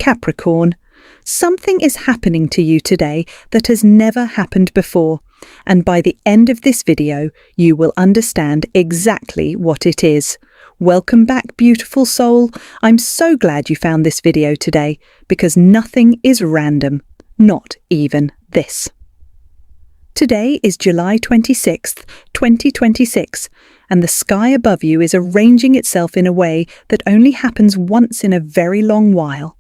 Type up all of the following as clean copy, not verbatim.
Capricorn, something is happening to you today that has never happened before, and by the end of this video, you will understand exactly what it is. Welcome back, beautiful soul. I'm so glad you found this video today, because nothing is random, not even this. Today is July 26th, 2026, and the sky above you is arranging itself in a way that only happens once in a very long while.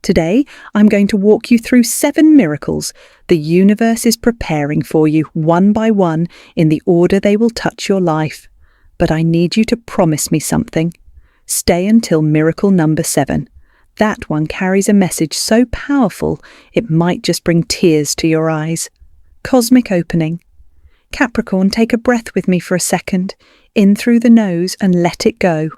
Today, I'm going to walk you through 7 miracles the universe is preparing for you one by one in the order they will touch your life. But I need you to promise me something. Stay until miracle number 7. That one carries a message so powerful it might just bring tears to your eyes. Cosmic opening. Capricorn, take a breath with me for a second, in through the nose and let it go.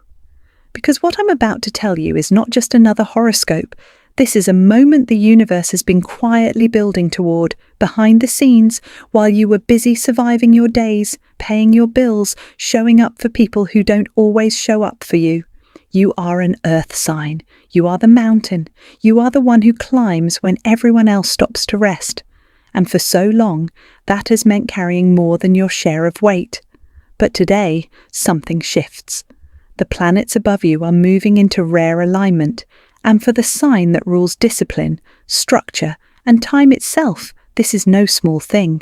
Because what I'm about to tell you is not just another horoscope. This is a moment the universe has been quietly building toward, behind the scenes, while you were busy surviving your days, paying your bills, showing up for people who don't always show up for you. You are an earth sign. You are the mountain. You are the one who climbs when everyone else stops to rest. And for so long, that has meant carrying more than your share of weight. But today, something shifts. The planets above you are moving into rare alignment, and for the sign that rules discipline, structure, and time itself, this is no small thing.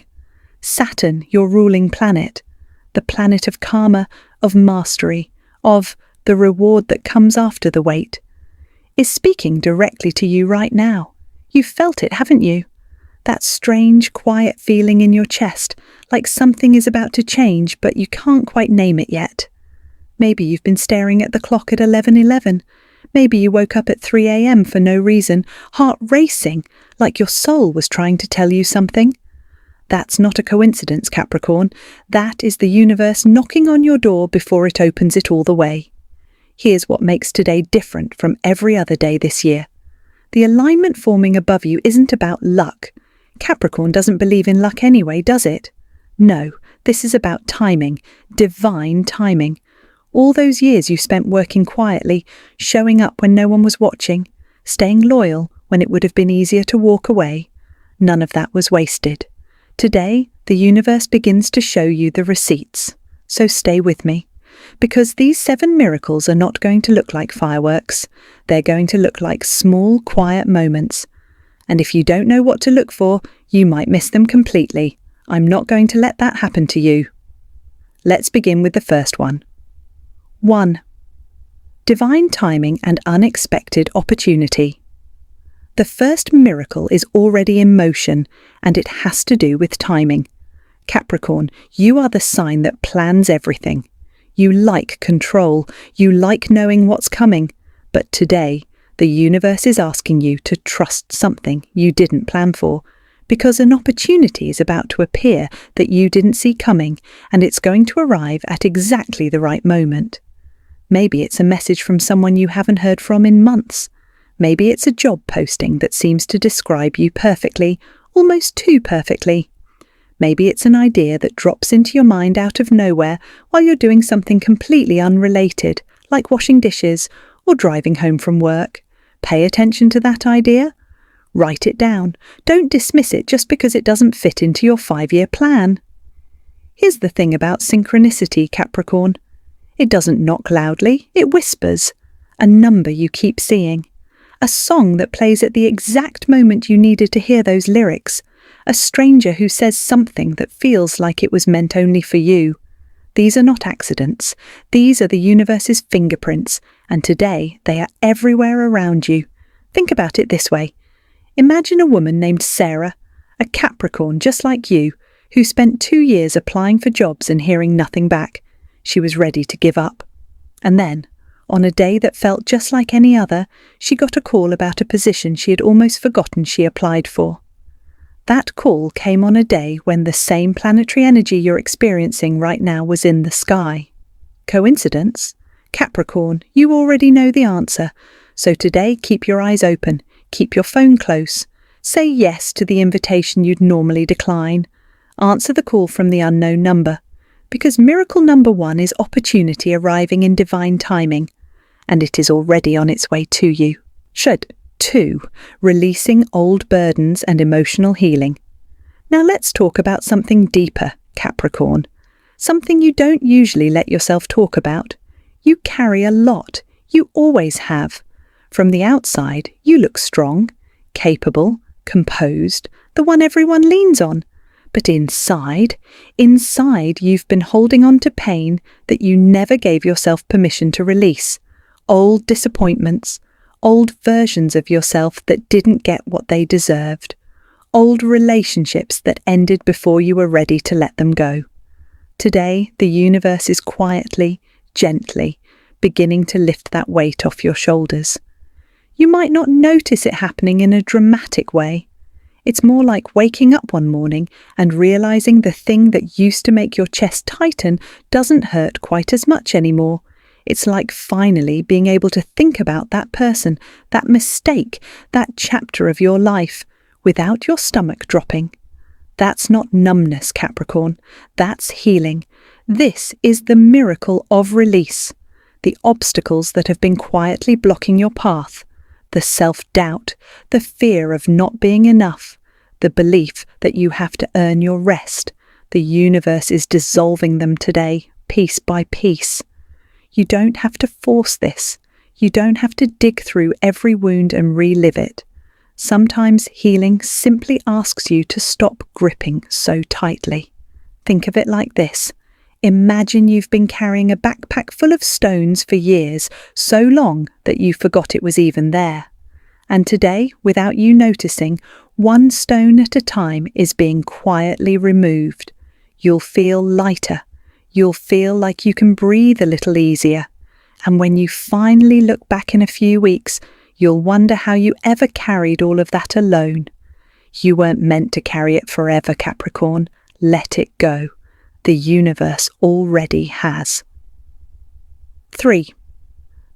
Saturn, your ruling planet, the planet of karma, of mastery, of the reward that comes after the wait, is speaking directly to you right now. You've felt it, haven't you? That strange, quiet feeling in your chest, like something is about to change, but you can't quite name it yet. Maybe you've been staring at the clock at 11:11. Maybe you woke up at 3 a.m. for no reason, heart racing, like your soul was trying to tell you something. That's not a coincidence, Capricorn. That is the universe knocking on your door before it opens it all the way. Here's what makes today different from every other day this year. The alignment forming above you isn't about luck. Capricorn doesn't believe in luck anyway, does it? No, this is about timing, divine timing. All those years you spent working quietly, showing up when no one was watching, staying loyal when it would have been easier to walk away, none of that was wasted. Today, the universe begins to show you the receipts. So stay with me, because these 7 miracles are not going to look like fireworks. They're going to look like small, quiet moments. And if you don't know what to look for, you might miss them completely. I'm not going to let that happen to you. Let's begin with the first one. 1. Divine timing and unexpected opportunity. The first miracle is already in motion, and it has to do with timing. Capricorn, you are the sign that plans everything. You like control, you like knowing what's coming, but today, the universe is asking you to trust something you didn't plan for, because an opportunity is about to appear that you didn't see coming, and it's going to arrive at exactly the right moment. Maybe it's a message from someone you haven't heard from in months. Maybe it's a job posting that seems to describe you perfectly, almost too perfectly. Maybe it's an idea that drops into your mind out of nowhere while you're doing something completely unrelated, like washing dishes or driving home from work. Pay attention to that idea. Write it down. Don't dismiss it just because it doesn't fit into your 5-year plan. Here's the thing about synchronicity, Capricorn. It doesn't knock loudly, it whispers. A number you keep seeing. A song that plays at the exact moment you needed to hear those lyrics. A stranger who says something that feels like it was meant only for you. These are not accidents. These are the universe's fingerprints, and today they are everywhere around you. Think about it this way. Imagine a woman named Sarah, a Capricorn just like you, who spent 2 years applying for jobs and hearing nothing back. She was ready to give up. And then, on a day that felt just like any other, she got a call about a position she had almost forgotten she applied for. That call came on a day when the same planetary energy you're experiencing right now was in the sky. Coincidence? Capricorn, you already know the answer. So today, keep your eyes open, keep your phone close. Say yes to the invitation you'd normally decline. Answer the call from the unknown number. Because miracle number 1 is opportunity arriving in divine timing, and it is already on its way to you. 2. Releasing old burdens and emotional healing. Now let's talk about something deeper, Capricorn. Something you don't usually let yourself talk about. You carry a lot. You always have. From the outside, you look strong, capable, composed, the one everyone leans on. But inside you've been holding on to pain that you never gave yourself permission to release. Old disappointments, old versions of yourself that didn't get what they deserved. Old relationships that ended before you were ready to let them go. Today, the universe is quietly, gently, beginning to lift that weight off your shoulders. You might not notice it happening in a dramatic way. It's more like waking up one morning and realizing the thing that used to make your chest tighten doesn't hurt quite as much anymore. It's like finally being able to think about that person, that mistake, that chapter of your life, without your stomach dropping. That's not numbness, Capricorn. That's healing. This is the miracle of release. The obstacles that have been quietly blocking your path. The self-doubt, the fear of not being enough, the belief that you have to earn your rest. The universe is dissolving them today, piece by piece. You don't have to force this. You don't have to dig through every wound and relive it. Sometimes healing simply asks you to stop gripping so tightly. Think of it like this. Imagine you've been carrying a backpack full of stones for years, so long that you forgot it was even there. And today, without you noticing, one stone at a time is being quietly removed. You'll feel lighter. You'll feel like you can breathe a little easier. And when you finally look back in a few weeks, you'll wonder how you ever carried all of that alone. You weren't meant to carry it forever, Capricorn. Let it go. The universe already has. 3.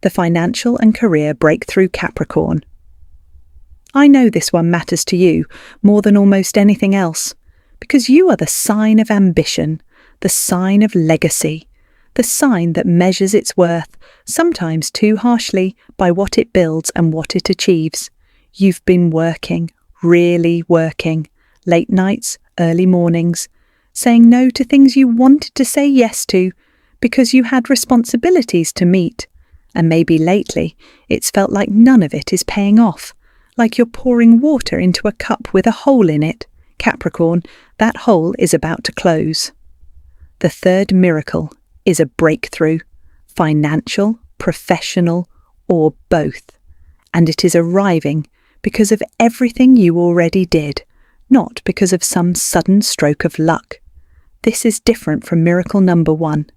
The financial and career breakthrough, Capricorn. I know this one matters to you more than almost anything else, because you are the sign of ambition, the sign of legacy, the sign that measures its worth, sometimes too harshly, by what it builds and what it achieves. You've been working, really working, late nights, early mornings, saying no to things you wanted to say yes to because you had responsibilities to meet. And maybe lately, it's felt like none of it is paying off, like you're pouring water into a cup with a hole in it. Capricorn, that hole is about to close. The third miracle is a breakthrough, financial, professional, or both. And it is arriving because of everything you already did, not because of some sudden stroke of luck. This is different from miracle number 1.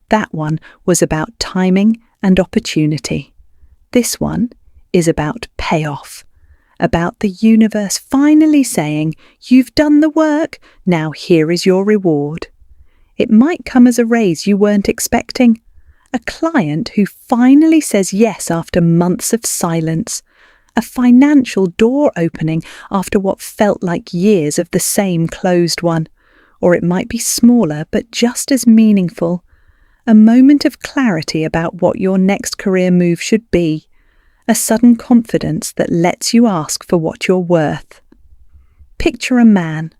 That one was about timing and opportunity. This one is about payoff, about the universe finally saying, "You've done the work, now here is your reward." It might come as a raise you weren't expecting, a client who finally says yes after months of silence, a financial door opening after what felt like years of the same closed one, or it might be smaller but just as meaningful, a moment of clarity about what your next career move should be, a sudden confidence that lets you ask for what you're worth. Picture a man.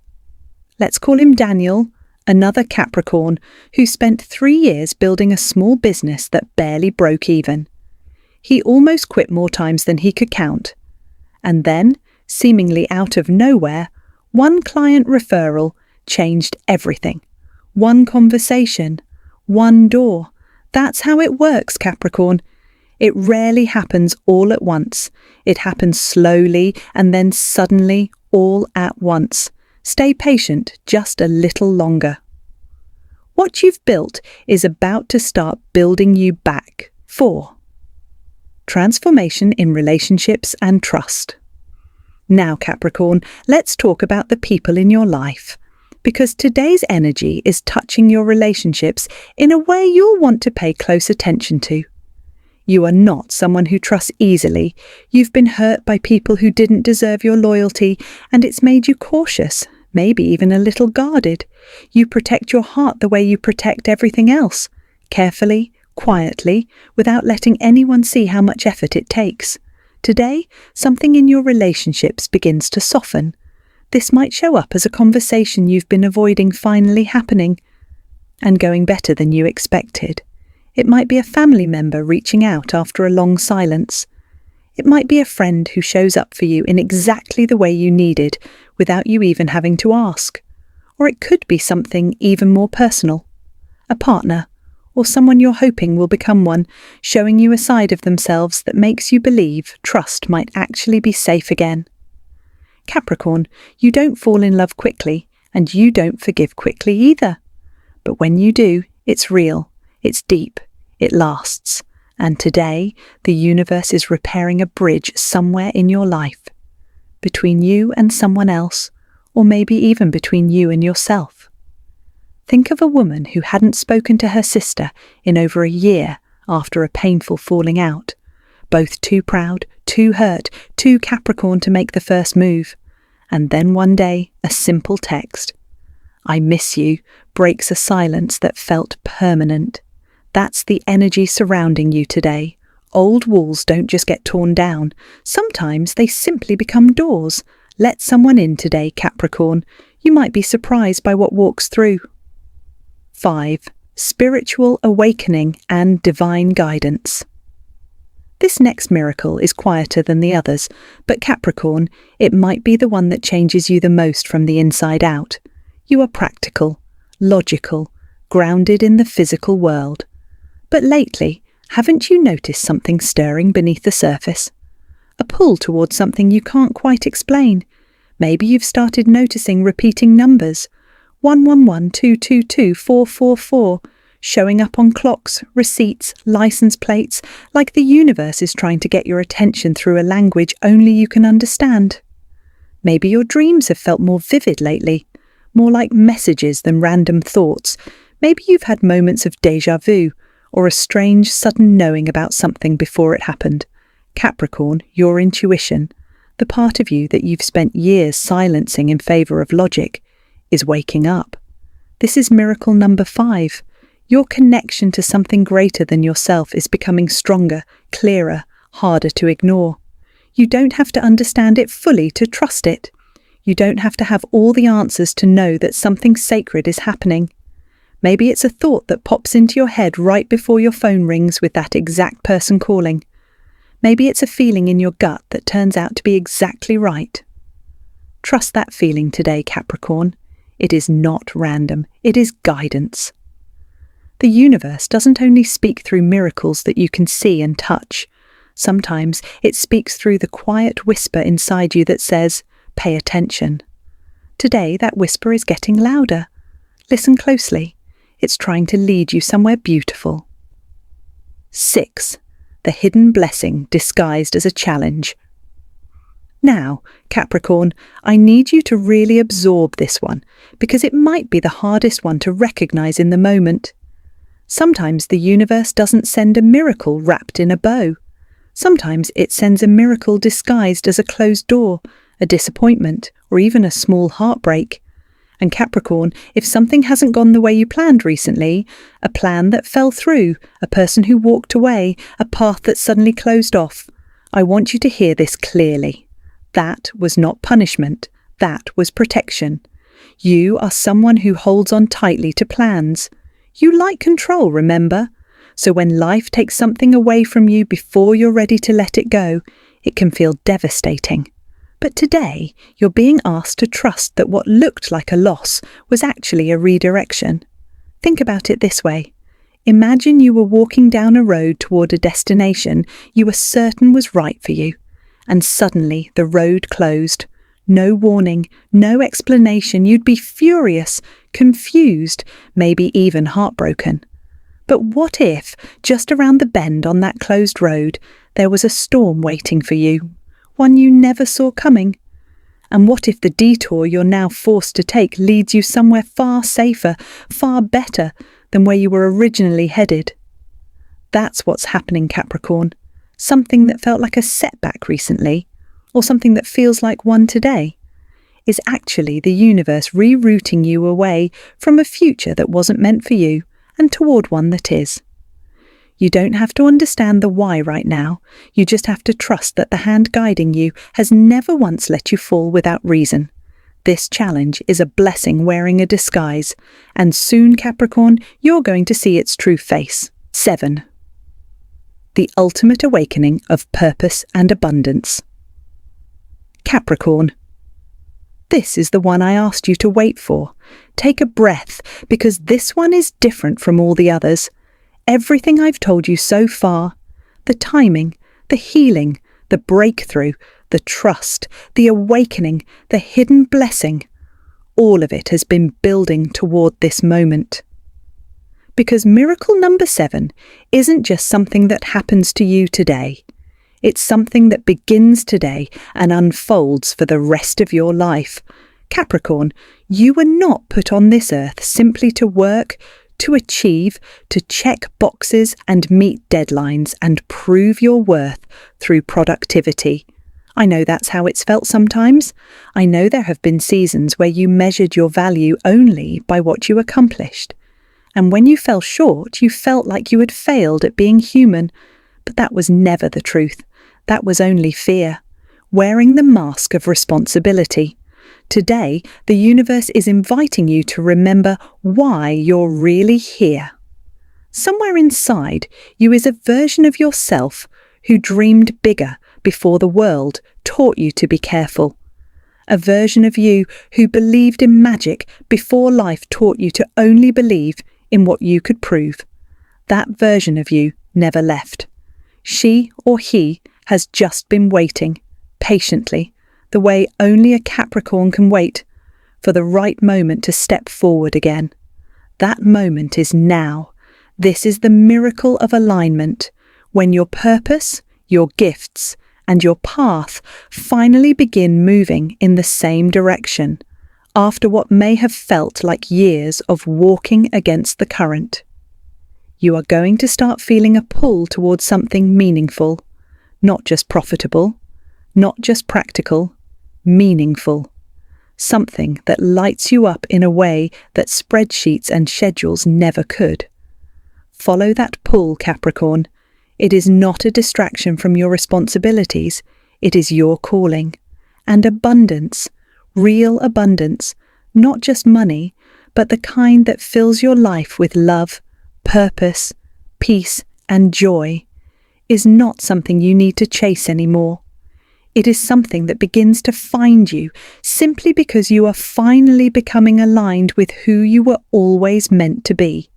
Let's call him Daniel, another Capricorn, who spent 3 years building a small business that barely broke even. He almost quit more times than he could count. And then, seemingly out of nowhere, one client referral changed everything. One conversation, one door. That's how it works, Capricorn. It rarely happens all at once. It happens slowly and then suddenly all at once. Stay patient just a little longer. What you've built is about to start building you back. 4. Transformation in relationships and trust. Now, Capricorn, let's talk about the people in your life, because today's energy is touching your relationships in a way you'll want to pay close attention to. You are not someone who trusts easily. You've been hurt by people who didn't deserve your loyalty, and it's made you cautious, maybe even a little guarded. You protect your heart the way you protect everything else, carefully, quietly, without letting anyone see how much effort it takes. Today, something in your relationships begins to soften. This might show up as a conversation you've been avoiding finally happening and going better than you expected. It might be a family member reaching out after a long silence. It might be a friend who shows up for you in exactly the way you needed without you even having to ask. Or it could be something even more personal. A partner, or someone you're hoping will become one, showing you a side of themselves that makes you believe trust might actually be safe again. Capricorn, you don't fall in love quickly, and you don't forgive quickly either. But when you do, it's real, it's deep, it lasts. And today, the universe is repairing a bridge somewhere in your life, between you and someone else, or maybe even between you and yourself. Think of a woman who hadn't spoken to her sister in over a year after a painful falling out, both too proud, too hurt, too Capricorn to make the first move. And then one day, a simple text, "I miss you," breaks a silence that felt permanent. That's the energy surrounding you today. Old walls don't just get torn down. Sometimes they simply become doors. Let someone in today, Capricorn. You might be surprised by what walks through. 5. Spiritual awakening and divine guidance. This next miracle is quieter than the others, but Capricorn, it might be the one that changes you the most from the inside out. You are practical, logical, grounded in the physical world. But lately, haven't you noticed something stirring beneath the surface? A pull towards something you can't quite explain. Maybe you've started noticing repeating numbers. 111222444, showing up on clocks, receipts, license plates, like the universe is trying to get your attention through a language only you can understand. Maybe your dreams have felt more vivid lately, more like messages than random thoughts. Maybe you've had moments of déjà vu, or a strange sudden knowing about something before it happened. Capricorn, your intuition, the part of you that you've spent years silencing in favour of logic, is waking up. This is miracle number 5. Your connection to something greater than yourself is becoming stronger, clearer, harder to ignore. You don't have to understand it fully to trust it. You don't have to have all the answers to know that something sacred is happening. Maybe it's a thought that pops into your head right before your phone rings with that exact person calling. Maybe it's a feeling in your gut that turns out to be exactly right. Trust that feeling today, Capricorn. It is not random. It is guidance. The universe doesn't only speak through miracles that you can see and touch. Sometimes it speaks through the quiet whisper inside you that says, "Pay attention." Today, that whisper is getting louder. Listen closely. It's trying to lead you somewhere beautiful. 6. The hidden blessing disguised as a challenge. Now, Capricorn, I need you to really absorb this one, because it might be the hardest one to recognize in the moment. Sometimes the universe doesn't send a miracle wrapped in a bow. Sometimes it sends a miracle disguised as a closed door, a disappointment, or even a small heartbreak. And Capricorn, if something hasn't gone the way you planned recently, a plan that fell through, a person who walked away, a path that suddenly closed off, I want you to hear this clearly. That was not punishment. That was protection. You are someone who holds on tightly to plans. You like control, remember? So when life takes something away from you before you're ready to let it go, it can feel devastating. But today, you're being asked to trust that what looked like a loss was actually a redirection. Think about it this way. Imagine you were walking down a road toward a destination you were certain was right for you, and suddenly the road closed. No warning, no explanation. You'd be furious, confused, maybe even heartbroken. But what if, just around the bend on that closed road, there was a storm waiting for you? One you never saw coming? And what if the detour you're now forced to take leads you somewhere far safer, far better than where you were originally headed? That's what's happening, Capricorn. Something that felt like a setback recently, or something that feels like one today, is actually the universe rerouting you away from a future that wasn't meant for you and toward one that is. You don't have to understand the why right now. You just have to trust that the hand guiding you has never once let you fall without reason. This challenge is a blessing wearing a disguise, and soon, Capricorn, you're going to see its true face. 7. The ultimate awakening of purpose and abundance. Capricorn. This is the one I asked you to wait for. Take a breath, because this one is different from all the others. Everything I've told you so far, the timing, the healing, the breakthrough, the trust, the awakening, the hidden blessing, all of it has been building toward this moment. Because miracle number 7 isn't just something that happens to you today. It's something that begins today and unfolds for the rest of your life. Capricorn, you were not put on this earth simply to work, to achieve, to check boxes and meet deadlines and prove your worth through productivity. I know that's how it's felt sometimes. I know there have been seasons where you measured your value only by what you accomplished. And when you fell short, you felt like you had failed at being human. But that was never the truth. That was only fear, wearing the mask of responsibility. Today, the universe is inviting you to remember why you're really here. Somewhere inside you is a version of yourself who dreamed bigger before the world taught you to be careful. A version of you who believed in magic before life taught you to only believe in what you could prove. That version of you never left. She or he has just been waiting, patiently, the way only a Capricorn can wait, for the right moment to step forward again. That moment is now. This is the miracle of alignment, when your purpose, your gifts, and your path finally begin moving in the same direction, after what may have felt like years of walking against the current. You are going to start feeling a pull towards something meaningful, not just profitable, not just practical, meaningful. Something that lights you up in a way that spreadsheets and schedules never could. Follow that pull, Capricorn. It is not a distraction from your responsibilities. It is your calling. And abundance, real abundance, not just money, but the kind that fills your life with love, purpose, peace, and joy, is not something you need to chase anymore. It is something that begins to find you simply because you are finally becoming aligned with who you were always meant to be.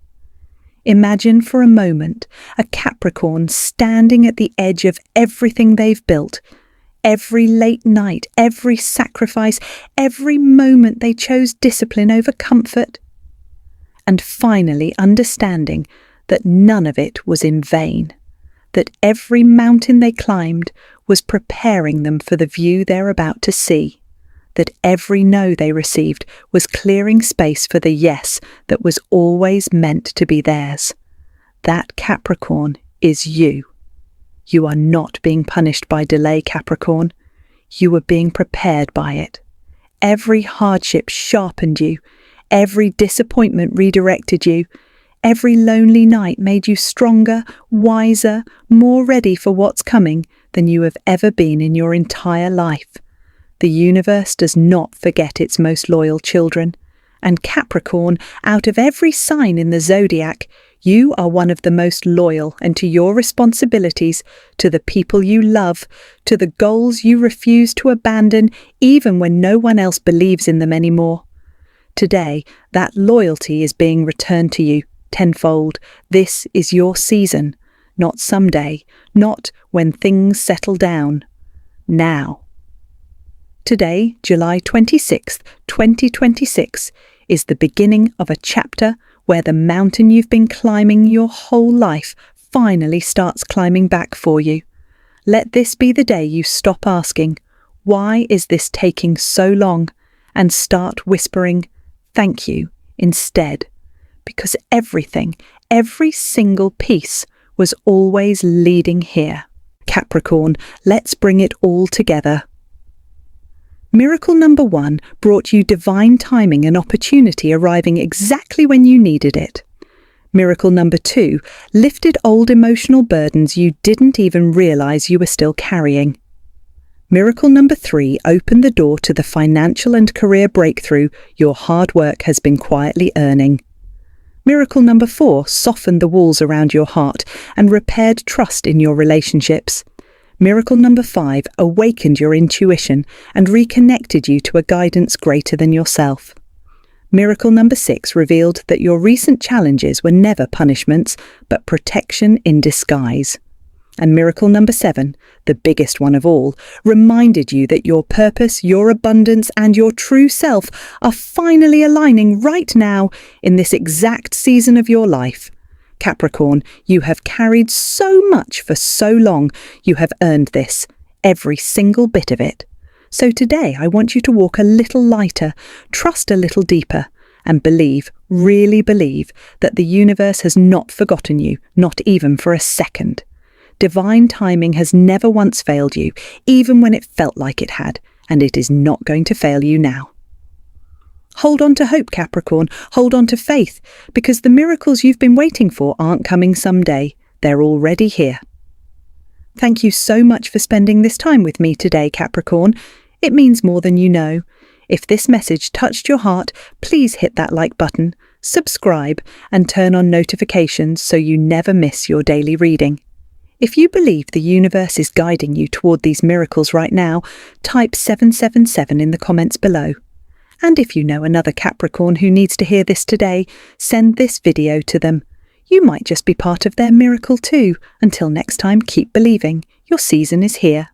Imagine for a moment a Capricorn standing at the edge of everything they've built, every late night, every sacrifice, every moment they chose discipline over comfort, and finally understanding that none of it was in vain, that every mountain they climbed was preparing them for the view they're about to see, that every no they received was clearing space for the yes that was always meant to be theirs. That Capricorn is you. You are not being punished by delay, Capricorn. You are being prepared by it. Every hardship sharpened you. Every disappointment redirected you. Every lonely night made you stronger, wiser, more ready for what's coming than you have ever been in your entire life. The universe does not forget its most loyal children. And Capricorn, out of every sign in the zodiac, you are one of the most loyal, and to your responsibilities, to the people you love, to the goals you refuse to abandon even when no one else believes in them anymore. Today, that loyalty is being returned to you tenfold. This is your season, not someday, not when things settle down. Now. Today, July 26th, 2026, is the beginning of a chapter where the mountain you've been climbing your whole life finally starts climbing back for you. Let this be the day you stop asking, "Why is this taking so long?" and start whispering, "Thank you," instead. Because everything, every single piece, was always leading here. Capricorn, let's bring it all together. Miracle number 1 brought you divine timing and opportunity arriving exactly when you needed it. Miracle number 2, lifted old emotional burdens you didn't even realize you were still carrying. Miracle number 3, opened the door to the financial and career breakthrough your hard work has been quietly earning. Miracle number 4, softened the walls around your heart and repaired trust in your relationships. Miracle number 5, awakened your intuition and reconnected you to a guidance greater than yourself. Miracle number 6 revealed that your recent challenges were never punishments, but protection in disguise. And miracle number 7, the biggest one of all, reminded you that your purpose, your abundance, and your true self are finally aligning right now in this exact season of your life. Capricorn, you have carried so much for so long. You have earned this, every single bit of it. So today I want you to walk a little lighter, trust a little deeper, and believe, really believe, that the universe has not forgotten you, not even for a second. Divine timing has never once failed you, even when it felt like it had, and it is not going to fail you now. Hold on to hope, Capricorn. Hold on to faith, because the miracles you've been waiting for aren't coming someday. They're already here. Thank you so much for spending this time with me today, Capricorn. It means more than you know. If this message touched your heart, please hit that like button, subscribe, and turn on notifications so you never miss your daily reading. If you believe the universe is guiding you toward these miracles right now, type 777 in the comments below. And if you know another Capricorn who needs to hear this today, send this video to them. You might just be part of their miracle too. Until next time, keep believing. Your season is here.